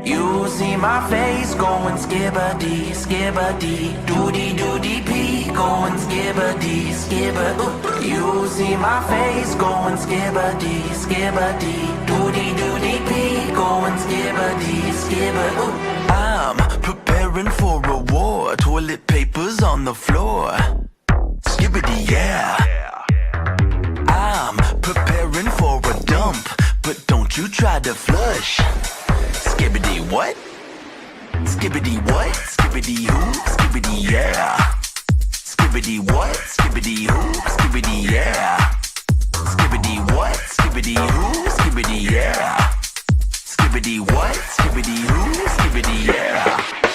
You see my face going skibbity, skibbity, doody doody pee, going skibbity, skibbity. You see my face going skibbity, skibbity, doody doody pee, going skibbity, skibbity. I'm preparing for a war, toilet paper's on the floor. Skibbity, yeah. I'm preparing for a dump, but don't you try to flush. Skibbity what? Skibbity what? Skibbity who? Skibbity yeah. Skibbity what? Skibbity who? Skibbity yeah. Skibbity what? Skibbity who? Skibbity yeah. Skibbity what? Skibbity who? Skibbity yeah.